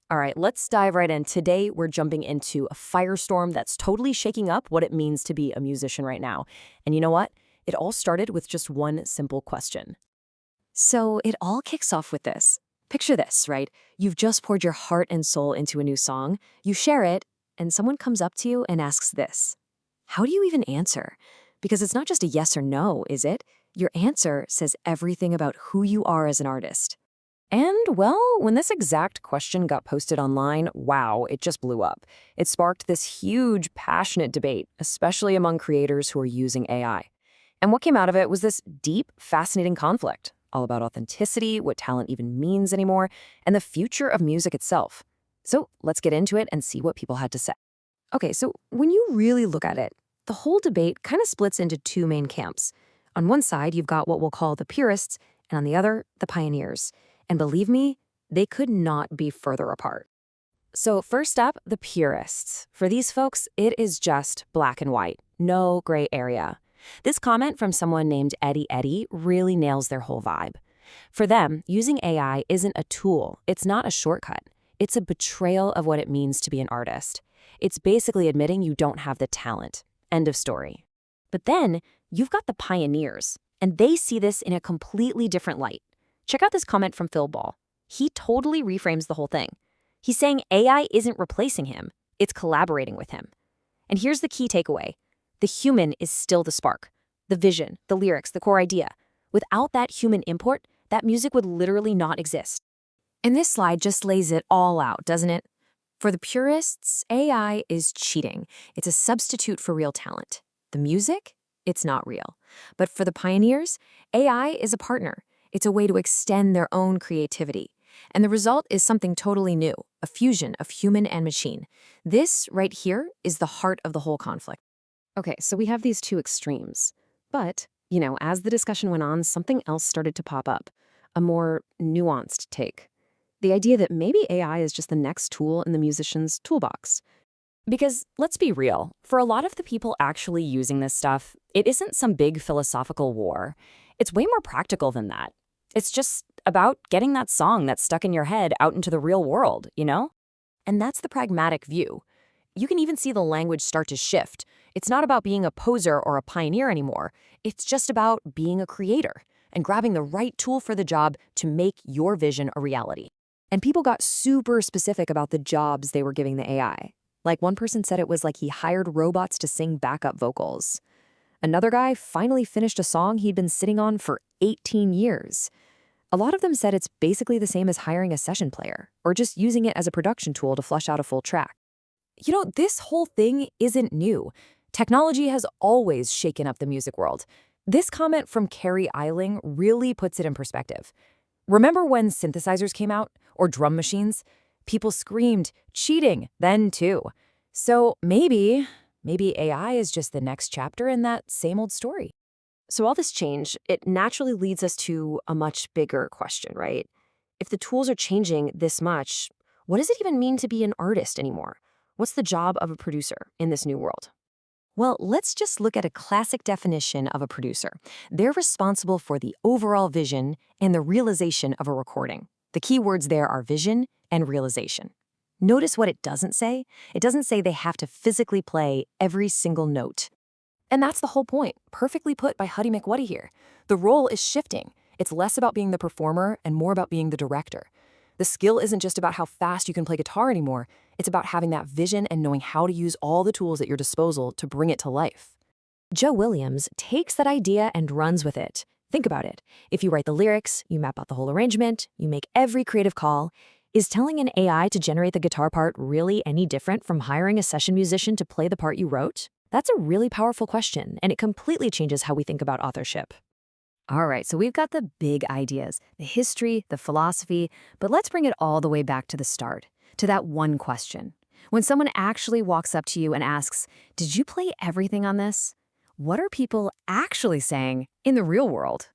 All right, let's dive right in. Today, we're jumping into a firestorm that's totally shaking up what it means to be a musician right now. And you know what? It all started with just one simple question. So it all kicks off with this. Picture this, right? You've just poured your heart and soul into a new song, you share it, and someone comes up to you and asks this. How do you even answer? Because it's not just a yes or no, is it? Your answer says everything about who you are as an artist. And, well, when this exact question got posted online, wow, it just blew up. It sparked this huge, passionate debate, especially among creators who are using AI. And what came out of it was this deep, fascinating conflict, all about authenticity, what talent even means anymore, and the future of music itself. So let's get into it and see what people had to say. Okay, so when you really look at it, the whole debate kind of splits into two main camps. On one side, you've got what we'll call the purists, and on the other, the pioneers. And believe me, they could not be further apart. So first up, the purists. For these folks, it is just black and white, no gray area. This comment from someone named Eddie really nails their whole vibe. For them, using AI isn't a tool, it's not a shortcut. It's a betrayal of what it means to be an artist. It's basically admitting you don't have the talent. End of story. But then, you've got the pioneers, and they see this in a completely different light. Check out this comment from Phil Ball. He totally reframes the whole thing. He's saying AI isn't replacing him, it's collaborating with him. And here's the key takeaway. The human is still the spark, the vision, the lyrics, the core idea. Without that human input, that music would literally not exist. And this slide just lays it all out, doesn't it? For the purists, AI is cheating. It's a substitute for real talent. The music? It's not real. But for the pioneers, AI is a partner. It's a way to extend their own creativity. And the result is something totally new, a fusion of human and machine. This right here is the heart of the whole conflict. Okay, so we have these two extremes. But, as the discussion went on, something else started to pop up, a more nuanced take. The idea that maybe AI is just the next tool in the musician's toolbox. Because, let's be real, for a lot of the people actually using this stuff, it isn't some big philosophical war. It's way more practical than that. It's just about getting that song that's stuck in your head out into the real world, And that's the pragmatic view. You can even see the language start to shift. It's not about being a poser or a pioneer anymore. It's just about being a creator and grabbing the right tool for the job to make your vision a reality. And people got super specific about the jobs they were giving the AI. Like one person said it was like he hired robots to sing backup vocals. Another guy finally finished a song he'd been sitting on for 18 years. A lot of them said it's basically the same as hiring a session player, or just using it as a production tool to flesh out a full track. This whole thing isn't new. Technology has always shaken up the music world. This comment from Carrie Eiling really puts it in perspective. Remember when synthesizers came out, or drum machines? People screamed, cheating, then too. So maybe AI is just the next chapter in that same old story. So all this change, it naturally leads us to a much bigger question, right? If the tools are changing this much, what does it even mean to be an artist anymore? What's the job of a producer in this new world? Well, let's just look at a classic definition of a producer. They're responsible for the overall vision and the realization of a recording. The key words there are vision and realization. Notice what it doesn't say. It doesn't say they have to physically play every single note. And that's the whole point, perfectly put by Huddy McWuddy here. The role is shifting. It's less about being the performer and more about being the director. The skill isn't just about how fast you can play guitar anymore. It's about having that vision and knowing how to use all the tools at your disposal to bring it to life. Joe Williams takes that idea and runs with it. Think about it. If you write the lyrics, you map out the whole arrangement, you make every creative call. Is telling an AI to generate the guitar part really any different from hiring a session musician to play the part you wrote? That's a really powerful question, and it completely changes how we think about authorship. All right, so we've got the big ideas, the history, the philosophy, but let's bring it all the way back to the start, to that one question. When someone actually walks up to you and asks, "Did you play everything on this?" What are people actually saying in the real world?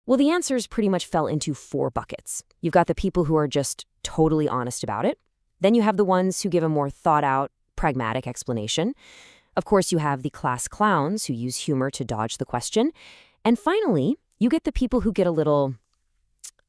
Well, the answers pretty much fell into 4 buckets. You've got the people who are just totally honest about it. Then you have the ones who give a more thought-out, pragmatic explanation. Of course, you have the class clowns who use humor to dodge the question. And finally, you get the people who get a little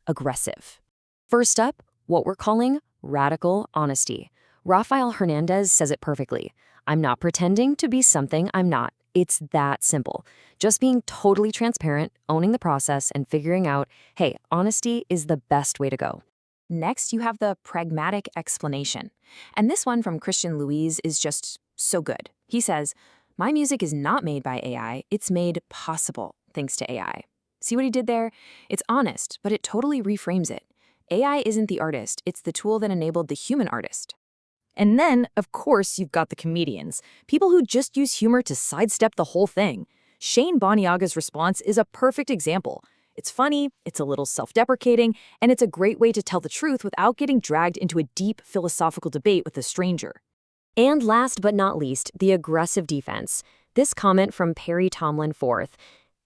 aggressive. First up, what we're calling Radical honesty. Rafael Hernandez says it perfectly. I'm not pretending to be something I'm not. It's that simple. Just being totally transparent, owning the process, and figuring out, hey, honesty is the best way to go. Next, you have the pragmatic explanation. And this one from Christian Louise is just so good. He says, my music is not made by AI, it's made possible thanks to AI. See what he did there? It's honest, but it totally reframes it. AI isn't the artist, it's the tool that enabled the human artist. And then, of course, you've got the comedians, people who just use humor to sidestep the whole thing. Shane Boniaga's response is a perfect example. It's funny, it's a little self-deprecating, and it's a great way to tell the truth without getting dragged into a deep philosophical debate with a stranger. And last but not least, the aggressive defense. This comment from Perry Tomlin IV.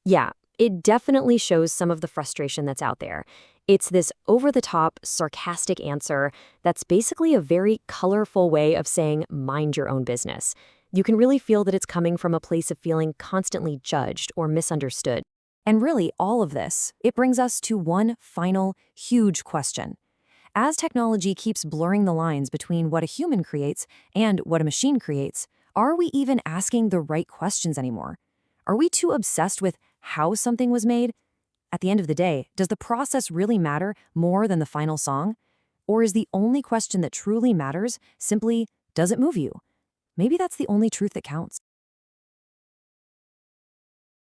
Yeah, it definitely shows some of the frustration that's out there. It's this over-the-top, sarcastic answer that's basically a very colorful way of saying, mind your own business. You can really feel that it's coming from a place of feeling constantly judged or misunderstood. And really, all of this, it brings us to one final, huge question. As technology keeps blurring the lines between what a human creates and what a machine creates, are we even asking the right questions anymore? Are we too obsessed with how something was made? At the end of the day, does the process really matter more than the final song? Or is the only question that truly matters simply, does it move you? Maybe that's the only truth that counts.